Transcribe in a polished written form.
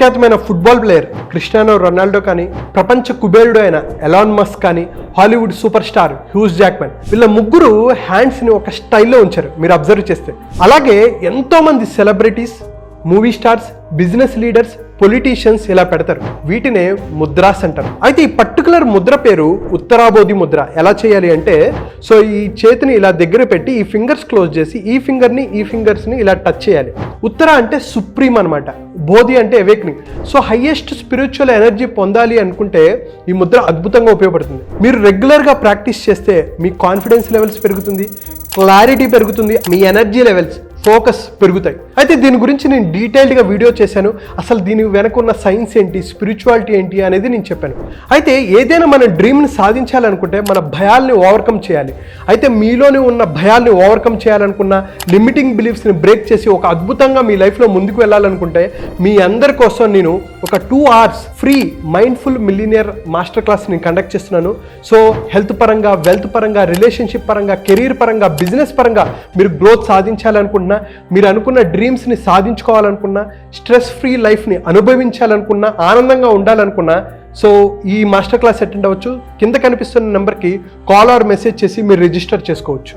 ప్రఖ్యాతమైన football player Cristiano Ronaldo కానీ, ప్రపంచ కుబేరుడు అయిన ఎలాన్ మస్క్ కానీ, Hollywood super star huge Jackman, వీళ్ళ ముగ్గురు హ్యాండ్స్ని ఒక స్టైల్లో ఉంచారు మీరు అబ్జర్వ్ చేస్తే. అలాగే ఎంతోమంది celebrities, movie stars, business leaders, politicians ఇలా పెడతారు. వీటినే ముద్రాస్ అంటారు. అయితే ఈ పర్టికులర్ ముద్ర పేరు ఉత్తరాబోధి ముద్ర. ఎలా చేయాలి అంటే, సో ఈ చేతిని ఇలా దగ్గర పెట్టి ఈ ఫింగర్స్ క్లోజ్ చేసి ఈ ఫింగర్ని ఈ ఫింగర్స్ని ఇలా టచ్ చేయాలి. ఉత్తర అంటే సుప్రీం అనమాట, బోధి అంటే awakening. So highest spiritual energy పొందాలి అనుకుంటే ఈ ముద్ర అద్భుతంగా ఉపయోగపడుతుంది. మీరు రెగ్యులర్గా ప్రాక్టీస్ చేస్తే మీ కాన్ఫిడెన్స్ లెవెల్స్ పెరుగుతుంది, క్లారిటీ పెరుగుతుంది, మీ ఎనర్జీ లెవెల్స్, ఫోకస్ పెరుగుతాయి. అయితే దీని గురించి నేను డీటెయిల్డ్గా వీడియో చేశాను. అసలు దీని వెనక ఉన్న సైన్స్ ఏంటి, స్పిరిచువాలిటీ ఏంటి అనేది నేను చెప్పాను. అయితే ఏదైనా మన డ్రీమ్ని సాధించాలనుకుంటే మన భయాల్ని ఓవర్కమ్ చేయాలి. అయితే మీలోనే ఉన్న భయాల్ని ఓవర్కమ్ చేయాలనుకున్న, లిమిటింగ్ బిలీఫ్స్ని బ్రేక్ చేసి ఒక అద్భుతంగా మీ లైఫ్లో ముందుకు వెళ్ళాలనుకుంటే మీ అందరి కోసం నేను ఒక 2 hours free mindful millionaire master class నేను కండక్ట్ చేస్తున్నాను. సో హెల్త్ పరంగా, వెల్త్ పరంగా, రిలేషన్షిప్ పరంగా, కెరీర్ పరంగా, బిజినెస్ పరంగా మీరు గ్రోత్ సాధించాలనుకుంటున్నా, మీరు అనుకున్న డ్రీమ్స్ని సాధించుకోవాలనుకున్నా, స్ట్రెస్ ఫ్రీ లైఫ్ని అనుభవించాలనుకున్నా, ఆనందంగా ఉండాలనుకున్నా, సో ఈ మాస్టర్ క్లాస్ అటెండ్ అవ్వచ్చు. కింద కనిపిస్తున్న నెంబర్కి కాల్ ఆర్ మెసేజ్ చేసి మీరు రిజిస్టర్ చేసుకోవచ్చు.